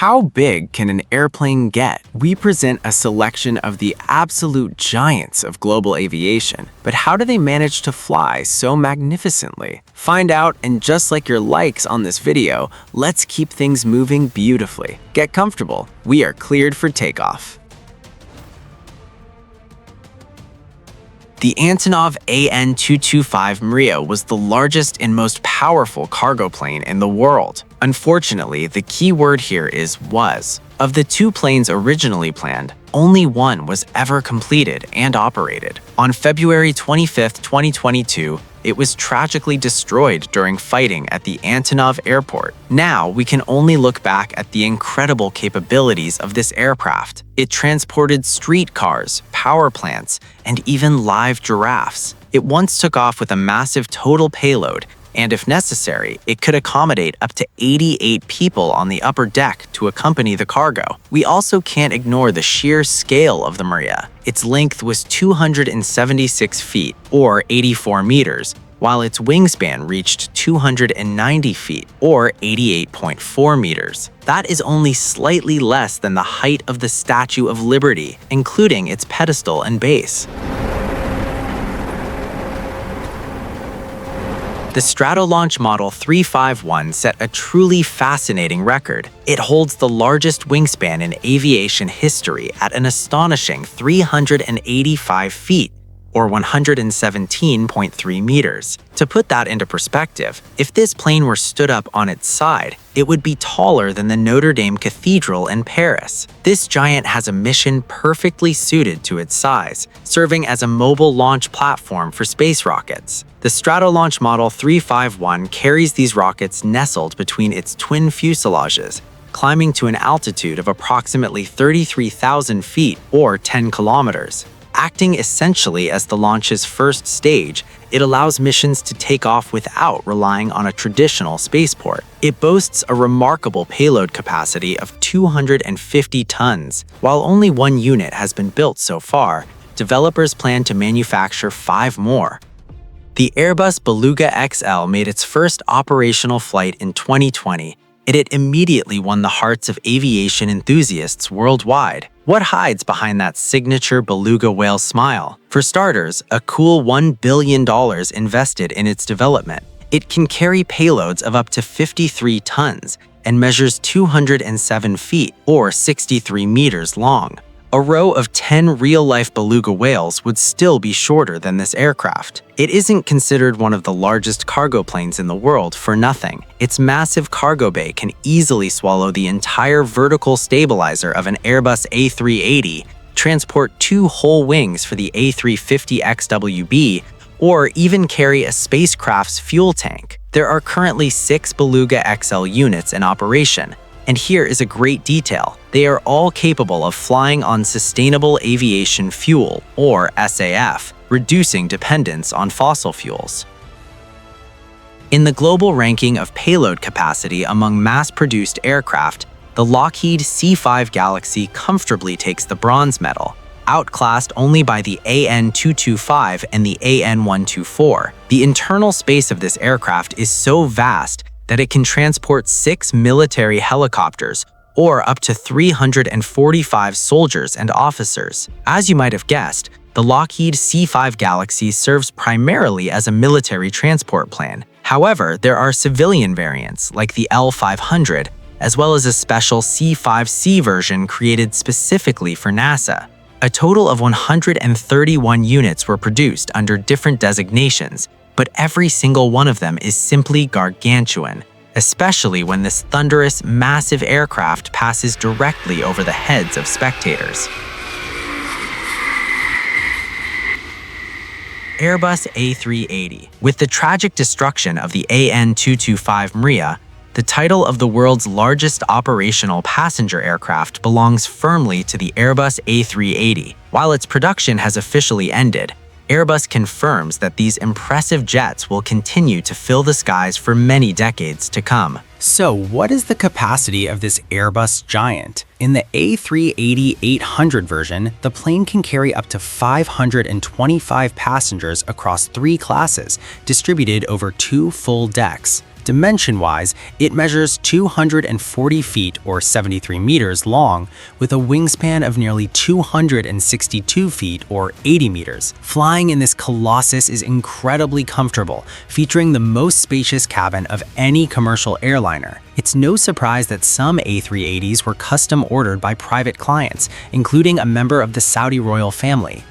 How big can an airplane get? We present a selection of the absolute giants of global aviation, but how do they manage to fly so magnificently? Find out, and just like your likes on this video, let's keep things moving beautifully. Get comfortable. We are cleared for takeoff. The Antonov An-225 Mriya was the largest and most powerful cargo plane in the world. Unfortunately, the key word here is was. Of the two planes originally planned, only one was ever completed and operated. On February 25, 2022, it was tragically destroyed during fighting at the Antonov Airport. Now, we can only look back at the incredible capabilities of this aircraft. It transported streetcars, power plants, and even live giraffes. It once took off with a massive total payload, and if necessary, it could accommodate up to 88 people on the upper deck to accompany the cargo. We also can't ignore the sheer scale of the Mriya. Its length was 276 feet, or 84 meters, while its wingspan reached 290 feet, or 88.4 meters. That is only slightly less than the height of the Statue of Liberty, including its pedestal and base. The Stratolaunch Model 351 set a truly fascinating record. It holds the largest wingspan in aviation history at an astonishing 385 feet, or 117.3 meters. To put that into perspective, if this plane were stood up on its side, it would be taller than the Notre Dame Cathedral in Paris. This giant has a mission perfectly suited to its size, serving as a mobile launch platform for space rockets. The Stratolaunch Model 351 carries these rockets nestled between its twin fuselages, climbing to an altitude of approximately 33,000 feet or 10 kilometers. Acting essentially as the launch's first stage, it allows missions to take off without relying on a traditional spaceport. It boasts a remarkable payload capacity of 250 tons. While only one unit has been built so far, developers plan to manufacture 5 more. The Airbus Beluga XL made its first operational flight in 2020, and it immediately won the hearts of aviation enthusiasts worldwide. What hides behind that signature beluga whale smile? For starters, a cool $1 billion invested in its development. It can carry payloads of up to 53 tons and measures 207 feet, or 63 meters long. A row of 10 real-life beluga whales would still be shorter than this aircraft. It isn't considered one of the largest cargo planes in the world for nothing. Its massive cargo bay can easily swallow the entire vertical stabilizer of an Airbus A380, transport 2 whole wings for the A350 XWB, or even carry a spacecraft's fuel tank. There are currently 6 Beluga XL units in operation. And here is a great detail. They are all capable of flying on sustainable aviation fuel, or SAF, reducing dependence on fossil fuels. In the global ranking of payload capacity among mass-produced aircraft, the Lockheed C-5 Galaxy comfortably takes the bronze medal, outclassed only by the An-225 and the An-124. The internal space of this aircraft is so vast that it can transport 6 military helicopters, or up to 345 soldiers and officers. As you might have guessed, the Lockheed C-5 Galaxy serves primarily as a military transport plane. However, there are civilian variants, like the L-500, as well as a special C-5C version created specifically for NASA. A total of 131 units were produced under different designations, but every single one of them is simply gargantuan, especially when this thunderous, massive aircraft passes directly over the heads of spectators. Airbus A380. With the tragic destruction of the An-225 Mriya, the title of the world's largest operational passenger aircraft belongs firmly to the Airbus A380. While its production has officially ended, Airbus confirms that these impressive jets will continue to fill the skies for many decades to come. So what is the capacity of this Airbus giant? In the A380-800 version, the plane can carry up to 525 passengers across 3 classes, distributed over 2 full decks. Dimension-wise, it measures 240 feet or 73 meters long with a wingspan of nearly 262 feet or 80 meters. Flying in this Colossus is incredibly comfortable, featuring the most spacious cabin of any commercial airliner. It's no surprise that some A380s were custom ordered by private clients, including a member of the Saudi royal family.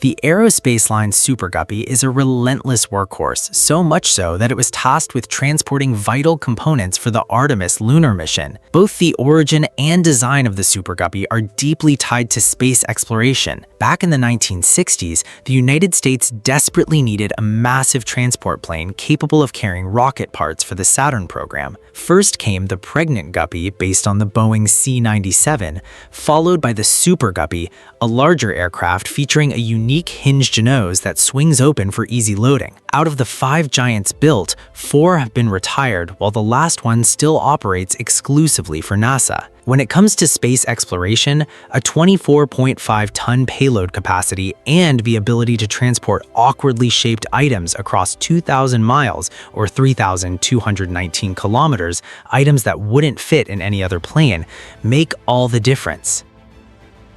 The Aero Spacelines Super Guppy is a relentless workhorse, so much so that it was tasked with transporting vital components for the Artemis lunar mission. Both the origin and design of the Super Guppy are deeply tied to space exploration. Back in the 1960s, the United States desperately needed a massive transport plane capable of carrying rocket parts for the Saturn program. First came the Pregnant Guppy, based on the Boeing C-97, followed by the Super Guppy, a larger aircraft featuring a unique hinged nose that swings open for easy loading. Out of the 5 giants built, 4 have been retired, while the last one still operates exclusively for NASA. When it comes to space exploration, a 24.5-ton payload capacity and the ability to transport awkwardly shaped items across 2,000 miles or 3,219 kilometers, items that wouldn't fit in any other plane, make all the difference.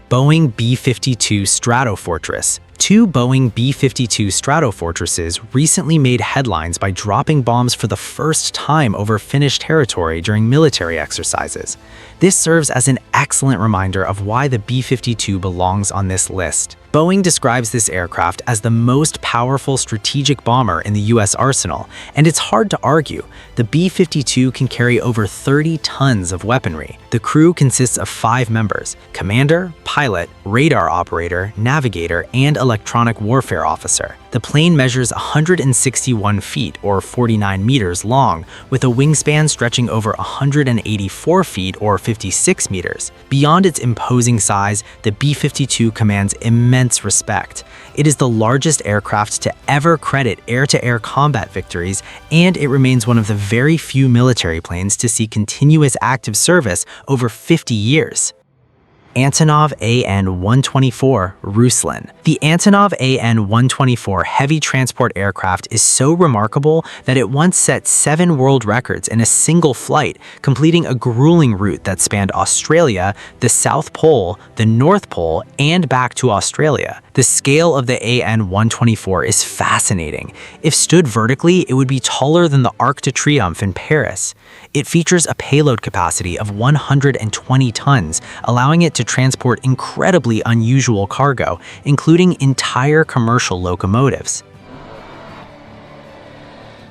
Boeing B-52 Stratofortress. 2 Boeing B-52 Stratofortresses recently made headlines by dropping bombs for the first time over Finnish territory during military exercises. This serves as an excellent reminder of why the B-52 belongs on this list. Boeing describes this aircraft as the most powerful strategic bomber in the U.S. arsenal, and it's hard to argue. The B-52 can carry over 30 tons of weaponry. The crew consists of 5 members: commander, pilot, radar operator, navigator, and electronic warfare officer. The plane measures 161 feet or 49 meters long, with a wingspan stretching over 184 feet or 56 meters. Beyond its imposing size, the B-52 commands immense respect. It is the largest aircraft to ever credit air-to-air combat victories, and it remains one of the very few military planes to see continuous active service over 50 years. Antonov An-125 Ruslan. The Antonov An-125 heavy transport aircraft is so remarkable that it once set 7 world records in a single flight, completing a grueling route that spanned Australia, the South Pole, the North Pole, and back to Australia. The scale of the An-125 is fascinating. If stood vertically, it would be taller than the Arc de Triomphe in Paris. It features a payload capacity of 120 tons, allowing it to transport incredibly unusual cargo, including entire commercial locomotives.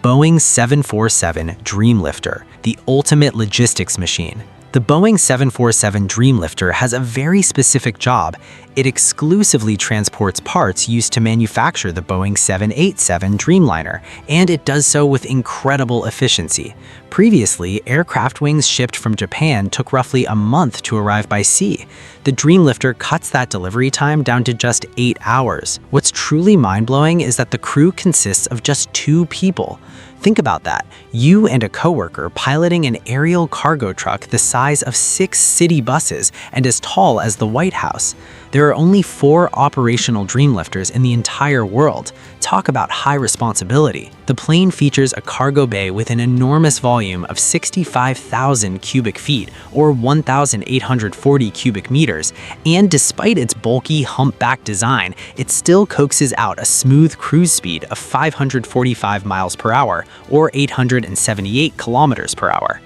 Boeing 747 Dreamlifter, the ultimate logistics machine. The Boeing 747 Dreamlifter has a very specific job. It exclusively transports parts used to manufacture the Boeing 787 Dreamliner, and it does so with incredible efficiency. Previously, aircraft wings shipped from Japan took roughly a month to arrive by sea. The Dreamlifter cuts that delivery time down to just 8 hours. What's truly mind-blowing is that the crew consists of just 2 people. Think about that. You and a coworker piloting an aerial cargo truck the size of 6 city buses and as tall as the White House. There are only 4 operational Dreamlifters in the entire world. Talk about high responsibility. The plane features a cargo bay with an enormous volume of 65,000 cubic feet or 1,840 cubic meters, and despite its bulky humpback design, it still coaxes out a smooth cruise speed of 545 miles per hour or 878 kilometers per hour.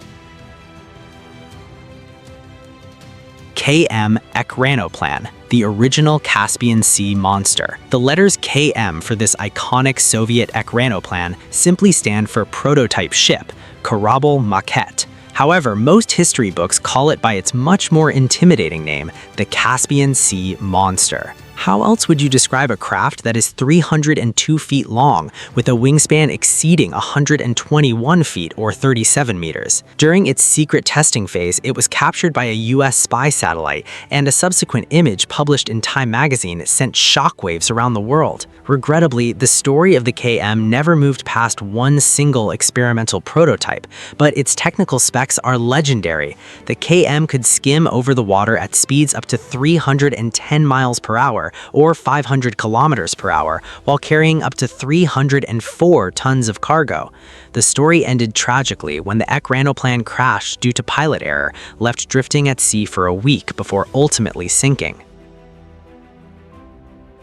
KM Ekranoplan, the original Caspian Sea monster. The letters KM for this iconic Soviet Ekranoplan simply stand for prototype ship, Kорабль Maquette. However, most history books call it by its much more intimidating name, the Caspian Sea monster. How else would you describe a craft that is 302 feet long, with a wingspan exceeding 121 feet or 37 meters? During its secret testing phase, it was captured by a US spy satellite, and a subsequent image published in Time magazine sent shockwaves around the world. Regrettably, the story of the KM never moved past one single experimental prototype, but its technical specs are legendary. The KM could skim over the water at speeds up to 310 miles per hour, hour or 500 kilometers per hour while carrying up to 304 tons of cargo. The story ended tragically when the Ekranoplan crashed due to pilot error, left drifting at sea for a week before ultimately sinking.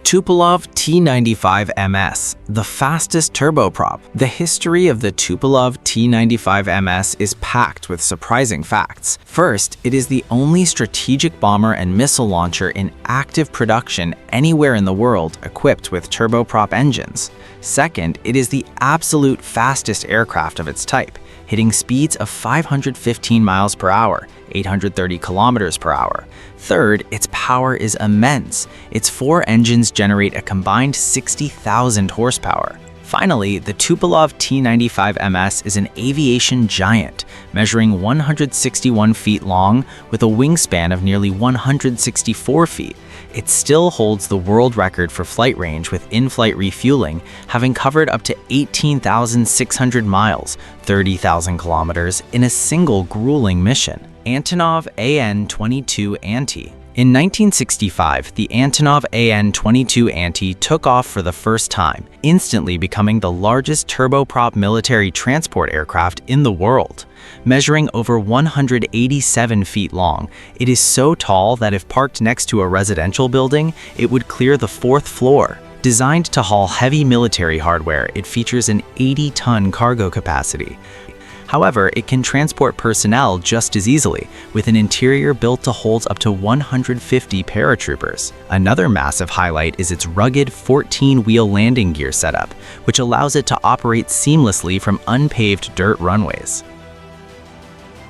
Tupolev Tu-95MS, the fastest turboprop. The history of the Tupolev Tu-95MS is packed with surprising facts. First, it is the only strategic bomber and missile launcher in active production anywhere in the world equipped with turboprop engines. Second, it is the absolute fastest aircraft of its type, hitting speeds of 515 miles per hour, 830 kilometers per hour. Third, its power is immense. Its 4 engines generate a combined 60,000 horsepower. Finally, the Tupolev Tu-95MS is an aviation giant, measuring 161 feet long with a wingspan of nearly 164 feet. It still holds the world record for flight range with in-flight refueling, having covered up to 18,600 miles, 30,000 kilometers, in a single grueling mission. Antonov An-225 Mriya. In 1965, the Antonov An-225 Mriya took off for the first time, instantly becoming the largest turboprop military transport aircraft in the world. Measuring over 187 feet long, it is so tall that if parked next to a residential building, it would clear the 4th floor. Designed to haul heavy military hardware, it features an 80-ton cargo capacity. However, it can transport personnel just as easily, with an interior built to hold up to 150 paratroopers. Another massive highlight is its rugged 14-wheel landing gear setup, which allows it to operate seamlessly from unpaved dirt runways.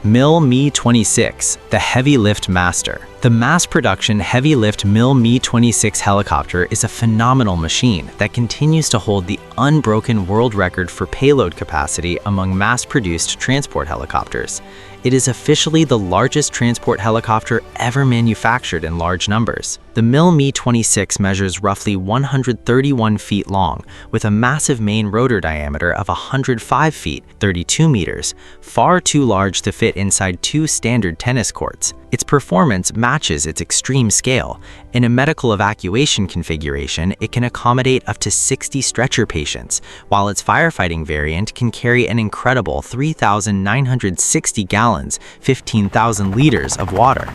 Mi-26, the heavy lift master. The mass-production heavy-lift Mi-26 helicopter is a phenomenal machine that continues to hold the unbroken world record for payload capacity among mass-produced transport helicopters. It is officially the largest transport helicopter ever manufactured in large numbers. The Mi-26 measures roughly 131 feet long, with a massive main rotor diameter of 105 feet, 32 meters, far too large to fit inside 2 standard tennis courts. Its performance matches its extreme scale. In a medical evacuation configuration, it can accommodate up to 60 stretcher patients, while its firefighting variant can carry an incredible 3,960 gallons, 15,000 liters of water.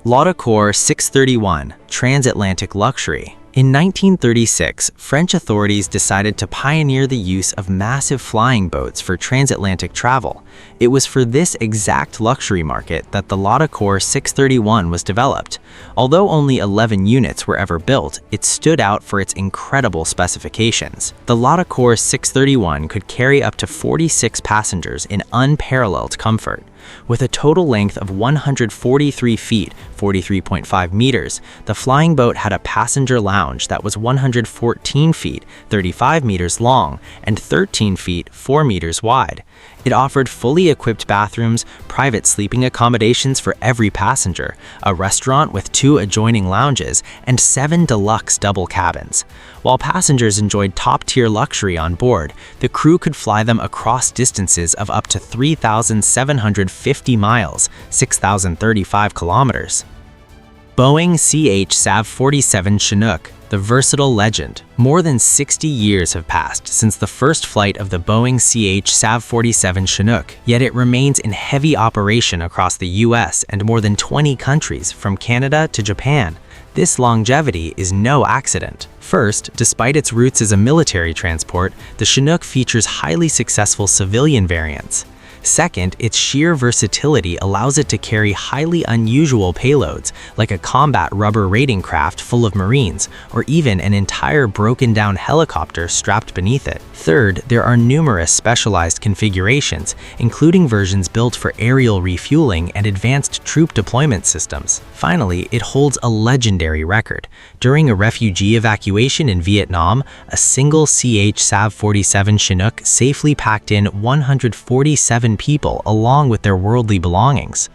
Latécoère 631, transatlantic luxury. In 1936, French authorities decided to pioneer the use of massive flying boats for transatlantic travel. It was for this exact luxury market that the Latécoère 631 was developed. Although only 11 units were ever built, it stood out for its incredible specifications. The Latécoère 631 could carry up to 46 passengers in unparalleled comfort. With a total length of 143 feet, 43.5 meters, the flying boat had a passenger lounge that was 114 feet, 35 meters long, and 13 feet, 4 meters wide. It offered fully equipped bathrooms, private sleeping accommodations for every passenger, a restaurant with 2 adjoining lounges, and 7 deluxe double cabins. While passengers enjoyed top-tier luxury on board, the crew could fly them across distances of up to 3,750 miles, 6,035 kilometers. Boeing CH-47 Chinook, the versatile legend. More than 60 years have passed since the first flight of the Boeing CH-47 Chinook, yet it remains in heavy operation across the US and more than 20 countries, from Canada to Japan. This longevity is no accident. First, despite its roots as a military transport, the Chinook features highly successful civilian variants. Second, its sheer versatility allows it to carry highly unusual payloads, like a combat rubber raiding craft full of Marines, or even an entire broken-down helicopter strapped beneath it. Third, there are numerous specialized configurations, including versions built for aerial refueling and advanced troop deployment systems. Finally, it holds a legendary record. During a refugee evacuation in Vietnam, a single CH-47 Chinook safely packed in 147 people along with their worldly belongings.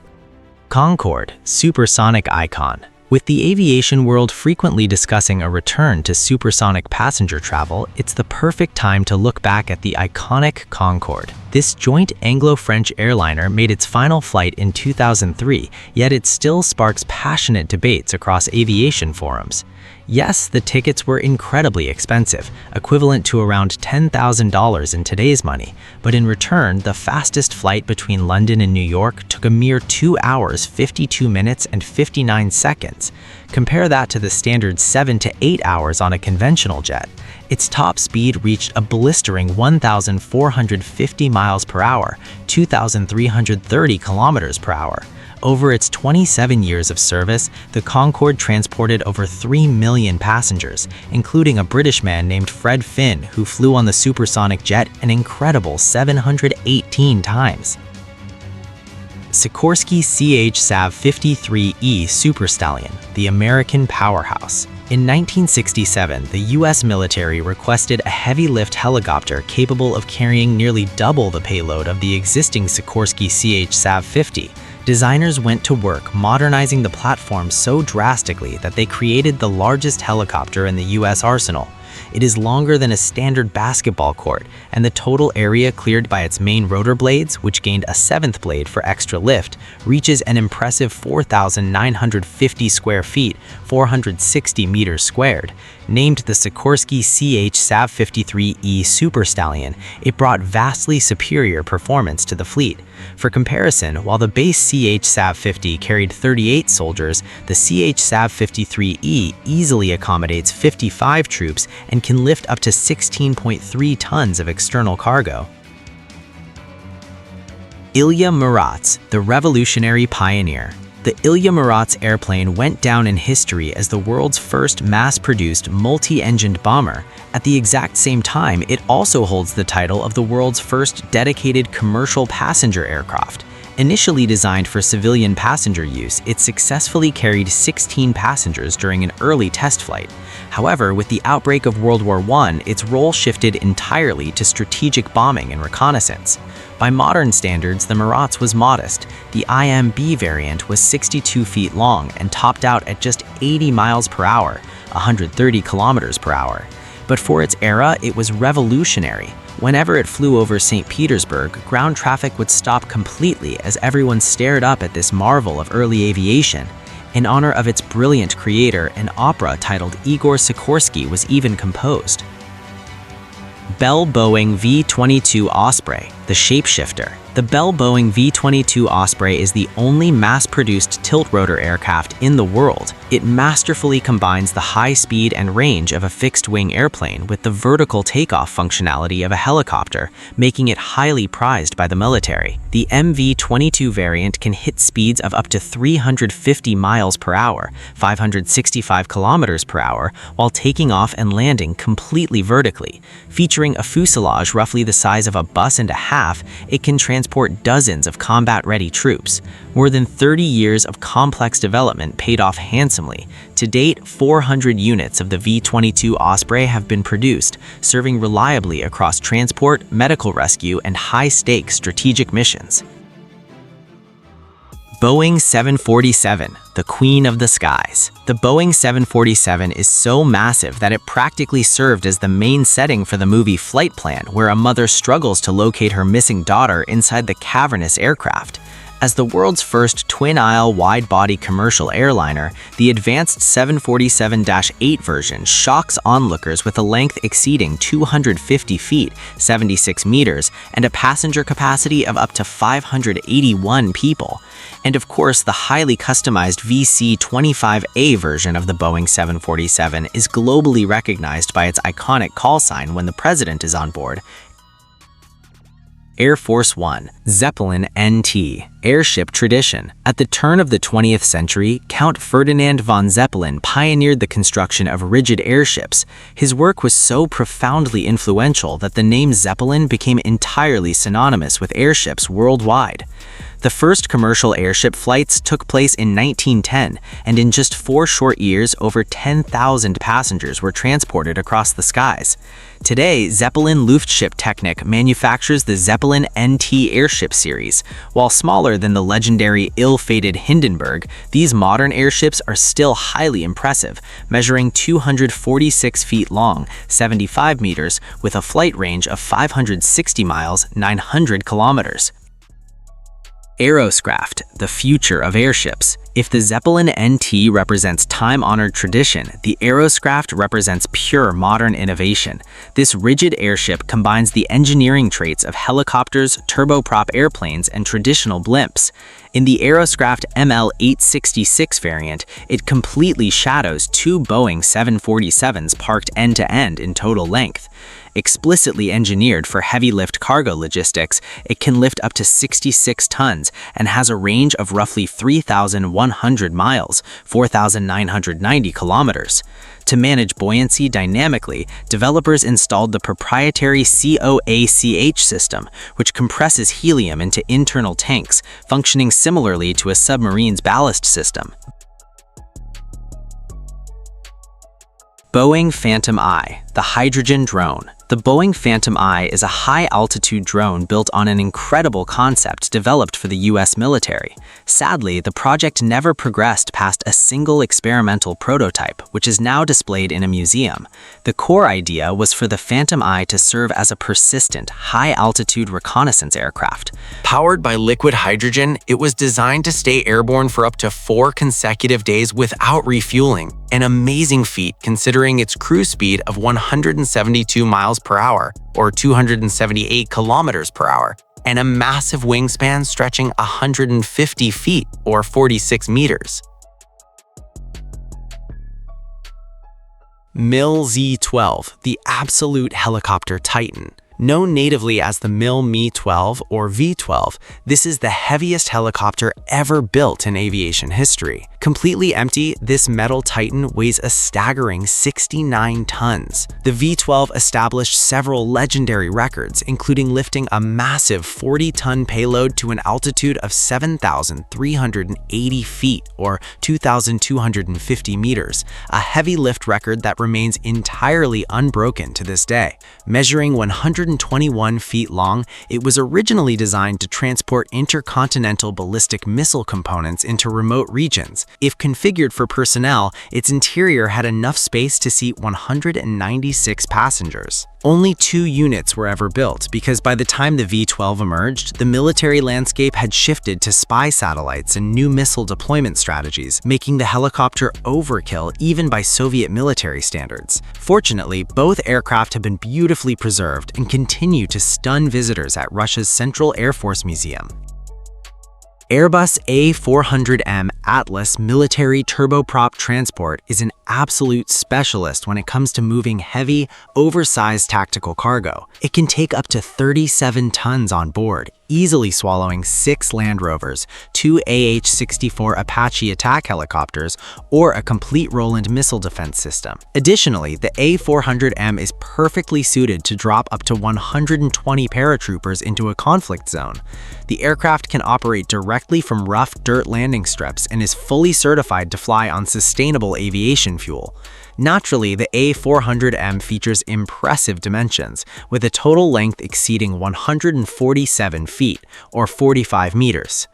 Concorde, supersonic icon. With the aviation world frequently discussing a return to supersonic passenger travel, it's the perfect time to look back at the iconic Concorde. This joint Anglo-French airliner made its final flight in 2003, yet it still sparks passionate debates across aviation forums. Yes, the tickets were incredibly expensive, equivalent to around $10,000 in today's money, but in return, the fastest flight between London and New York took a mere 2 hours, 52 minutes, and 59 seconds. Compare that to the standard 7 to 8 hours on a conventional jet. Its top speed reached a blistering 1,450 miles per hour, 2,330 kilometers per hour. Over its 27 years of service, the Concorde transported over 3 million passengers, including a British man named Fred Finn, who flew on the supersonic jet an incredible 718 times. Sikorsky CH-SAV-53E Super Stallion, the American powerhouse. In 1967, the U.S. military requested a heavy-lift helicopter capable of carrying nearly double the payload of the existing Sikorsky CH-SAV-50. Designers went to work modernizing the platform so drastically that they created the largest helicopter in the U.S. arsenal. It is longer than a standard basketball court, and the total area cleared by its main rotor blades, which gained a 7th blade for extra lift, reaches an impressive 4,950 square feet, 460 meters squared. Named the Sikorsky CH-SAV-53E Super Stallion, it brought vastly superior performance to the fleet. For comparison, while the base CH-SAV-50 carried 38 soldiers, the CH-SAV-53E easily accommodates 55 troops and can lift up to 16.3 tons of external cargo. Ilya Muromets, the revolutionary pioneer. The Ilya Muromets airplane went down in history as the world's first mass-produced multi-engined bomber. At the exact same time, it also holds the title of the world's first dedicated commercial passenger aircraft. Initially designed for civilian passenger use, it successfully carried 16 passengers during an early test flight. However, with the outbreak of World War I, its role shifted entirely to strategic bombing and reconnaissance. By modern standards, the Muromets was modest. The IMB variant was 62 feet long and topped out at just 80 miles per hour, 130 kilometers per hour. But for its era, it was revolutionary. Whenever it flew over St. Petersburg, ground traffic would stop completely as everyone stared up at this marvel of early aviation. In honor of its brilliant creator, an opera titled Igor Sikorsky was even composed. Bell Boeing V-22 Osprey, the shapeshifter. The Bell Boeing V-22 Osprey is the only mass-produced tilt-rotor aircraft in the world. It masterfully combines the high speed and range of a fixed-wing airplane with the vertical takeoff functionality of a helicopter, making it highly prized by the military. The MV-22 variant can hit speeds of up to 350 miles per hour, 565 kilometers per hour, while taking off and landing completely vertically. Featuring a fuselage roughly the size of a bus and a half, it can transport dozens of combat-ready troops. More than 30 years of complex development paid off handsomely. To date, 400 units of the V-22 Osprey have been produced, serving reliably across transport, medical rescue, and high-stakes strategic missions. Boeing 747, the Queen of the Skies. The Boeing 747 is so massive that it practically served as the main setting for the movie Flight Plan, where a mother struggles to locate her missing daughter inside the cavernous aircraft. As the world's first twin-aisle wide-body commercial airliner, the advanced 747-8 version shocks onlookers with a length exceeding 250 feet, 76 meters, and a passenger capacity of up to 581 people. And of course, the highly customized VC-25A version of the Boeing 747 is globally recognized by its iconic call sign when the president is on board. Air Force One, Zeppelin NT, airship tradition. At the turn of the 20th century, Count Ferdinand von Zeppelin pioneered the construction of rigid airships. His work was so profoundly influential that the name Zeppelin became entirely synonymous with airships worldwide. The first commercial airship flights took place in 1910, and in just 4 short years, over 10,000 passengers were transported across the skies. Today, Zeppelin Luftschiffstechnik manufactures the Zeppelin NT airship series. While smaller than the legendary ill-fated Hindenburg, these modern airships are still highly impressive, measuring 246 feet long, 75 meters, with a flight range of 560 miles, 900 kilometers. Aeroscraft, the future of airships. If the Zeppelin NT represents time-honored tradition, the Aeroscraft represents pure modern innovation. This rigid airship combines the engineering traits of helicopters, turboprop airplanes, and traditional blimps. In the Aeroscraft ML-866 variant, it completely shadows two Boeing 747s parked end-to-end in total length. Explicitly engineered for heavy-lift cargo logistics, it can lift up to 66 tons and has a range of roughly 3,100 miles, 4,990 kilometers. To manage buoyancy dynamically, developers installed the proprietary COACH system, which compresses helium into internal tanks, functioning similarly to a submarine's ballast system. Boeing Phantom Eye, the hydrogen drone. The Boeing Phantom Eye is a high-altitude drone built on an incredible concept developed for the U.S. military. Sadly, the project never progressed past a single experimental prototype, which is now displayed in a museum. The core idea was for the Phantom Eye to serve as a persistent, high-altitude reconnaissance aircraft. Powered by liquid hydrogen, it was designed to stay airborne for up to 4 consecutive days without refueling. An amazing feat considering its cruise speed of 172 miles per hour, or 278 kilometers per hour, and a massive wingspan stretching 150 feet, or 46 meters. MIL Z-12, the absolute helicopter titan. Known natively as the MIL Mi-12 or V-12, this is the heaviest helicopter ever built in aviation history. Completely empty, this metal titan weighs a staggering 69 tons. The V-12 established several legendary records, including lifting a massive 40-ton payload to an altitude of 7,380 feet or 2,250 meters, a heavy lift record that remains entirely unbroken to this day. Measuring 121 feet long, it was originally designed to transport intercontinental ballistic missile components into remote regions. If configured for personnel, its interior had enough space to seat 196 passengers. Only 2 units were ever built because by the time the V-12 emerged, the military landscape had shifted to spy satellites and new missile deployment strategies, making the helicopter overkill even by Soviet military standards. Fortunately, both aircraft have been beautifully preserved and continue to stun visitors at Russia's Central Air Force Museum. Airbus A380 Atlas military turboprop transport is an absolute specialist when it comes to moving heavy, oversized tactical cargo. It can take up to 37 tons on board, easily swallowing 6 Land Rovers, 2 AH-64 Apache attack helicopters, or a complete Roland missile defense system. Additionally, the A380 is perfectly suited to drop up to 120 paratroopers into a conflict zone. The aircraft can operate directly from rough dirt landing strips and is fully certified to fly on sustainable aviation fuel. Naturally, the A380 features impressive dimensions, with a total length exceeding 147 feet, or 45 meters.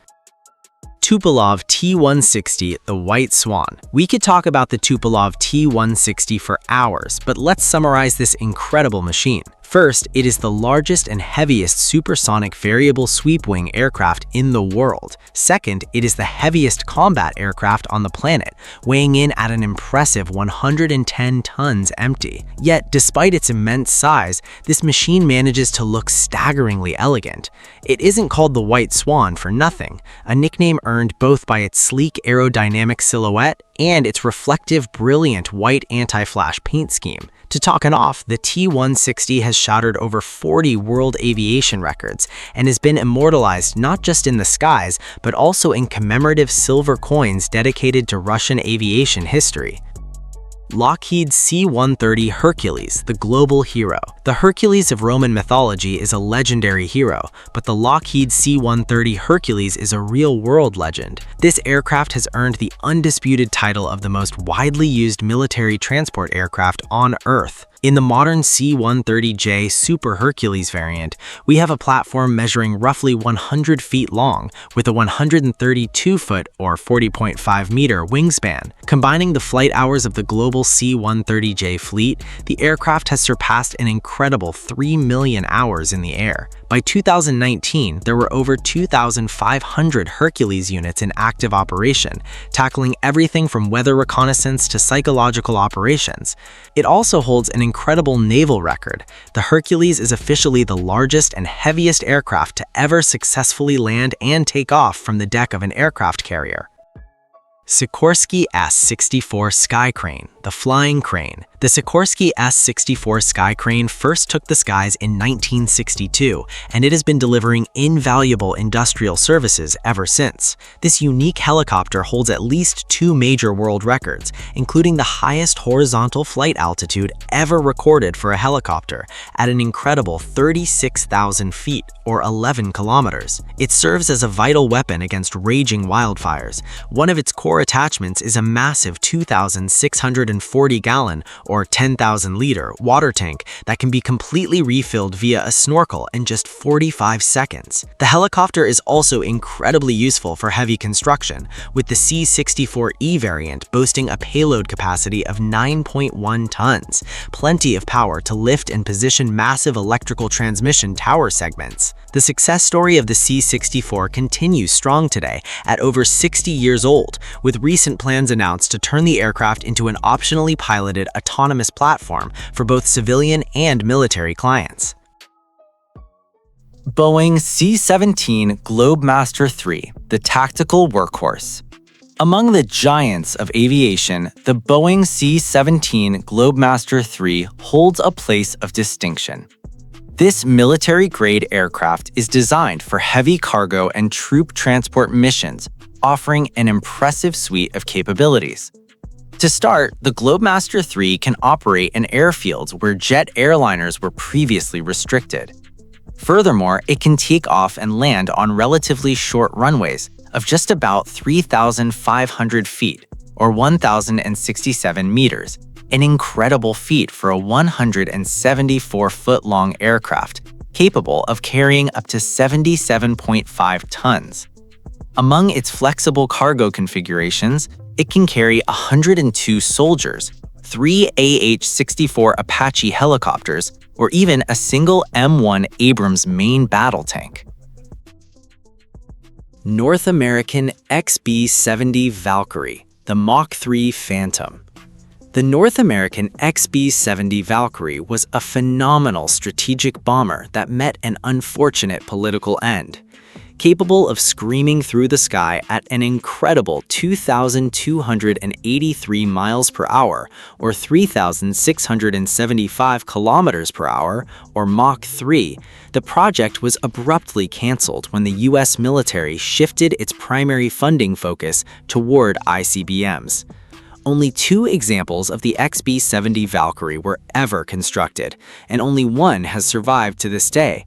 Tupolev Tu-160, the White Swan. We could talk about the Tupolev Tu-160 for hours, but let's summarize this incredible machine. First, it is the largest and heaviest supersonic variable sweep-wing aircraft in the world. Second, it is the heaviest combat aircraft on the planet, weighing in at an impressive 110 tons empty. Yet, despite its immense size, this machine manages to look staggeringly elegant. It isn't called the White Swan for nothing, a nickname earned both by its sleek aerodynamic silhouette and its reflective, brilliant white anti-flash paint scheme. To top it off, the Tu-160 has shattered over 40 world aviation records and has been immortalized not just in the skies, but also in commemorative silver coins dedicated to Russian aviation history. Lockheed C-130 Hercules, the global hero. The Hercules of Roman mythology is a legendary hero, but the Lockheed C-130 Hercules is a real-world legend. This aircraft has earned the undisputed title of the most widely used military transport aircraft on Earth. In the modern C-130J Super Hercules variant, we have a platform measuring roughly 100 feet long with a 132-foot or 40.5-meter wingspan. Combining the flight hours of the global C-130J fleet, the aircraft has surpassed an incredible 3 million hours in the air. By 2019, there were over 2,500 Hercules units in active operation, tackling everything from weather reconnaissance to psychological operations. It also holds an incredible naval record. The Hercules is officially the largest and heaviest aircraft to ever successfully land and take off from the deck of an aircraft carrier. Sikorsky S-64 Sky Crane, the flying crane. The Sikorsky S-64 Sky Crane first took the skies in 1962, and it has been delivering invaluable industrial services ever since. This unique helicopter holds at least 2 major world records, including the highest horizontal flight altitude ever recorded for a helicopter, at an incredible 36,000 feet, or 11 kilometers. It serves as a vital weapon against raging wildfires. One of its core attachments is a massive 2,640-gallon or 10,000-liter water tank that can be completely refilled via a snorkel in just 45 seconds. The helicopter is also incredibly useful for heavy construction, with the C-64E variant boasting a payload capacity of 9.1 tons, plenty of power to lift and position massive electrical transmission tower segments. The success story of the C-64 continues strong today at over 60 years old, with recent plans announced to turn the aircraft into an optionally piloted autonomous platform for both civilian and military clients. Boeing C-17 Globemaster III, the tactical workhorse. Among the giants of aviation, the Boeing C-17 Globemaster III holds a place of distinction. This military-grade aircraft is designed for heavy cargo and troop transport missions, offering an impressive suite of capabilities. To start, the Globemaster III can operate in airfields where jet airliners were previously restricted. Furthermore, it can take off and land on relatively short runways of just about 3,500 feet, or 1,067 meters, an incredible feat for a 174-foot-long aircraft, capable of carrying up to 77.5 tons. Among its flexible cargo configurations, it can carry 102 soldiers, 3 AH-64 Apache helicopters, or even a single M1 Abrams main battle tank. North American XB-70 Valkyrie, the Mach 3 Phantom. The North American XB-70 Valkyrie was a phenomenal strategic bomber that met an unfortunate political end. Capable of screaming through the sky at an incredible 2,283 miles per hour, or 3,675 kilometers per hour, or Mach 3, the project was abruptly canceled when the US military shifted its primary funding focus toward ICBMs. Only 2 examples of the XB-70 Valkyrie were ever constructed, and only one has survived to this day.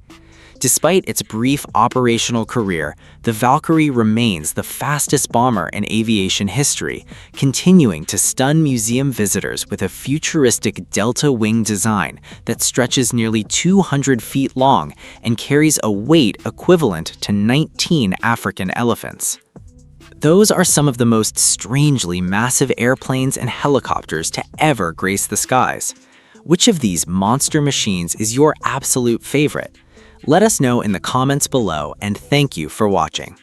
Despite its brief operational career, the Valkyrie remains the fastest bomber in aviation history, continuing to stun museum visitors with a futuristic delta wing design that stretches nearly 200 feet long and carries a weight equivalent to 19 African elephants. Those are some of the most strangely massive airplanes and helicopters to ever grace the skies. Which of these monster machines is your absolute favorite? Let us know in the comments below, and thank you for watching.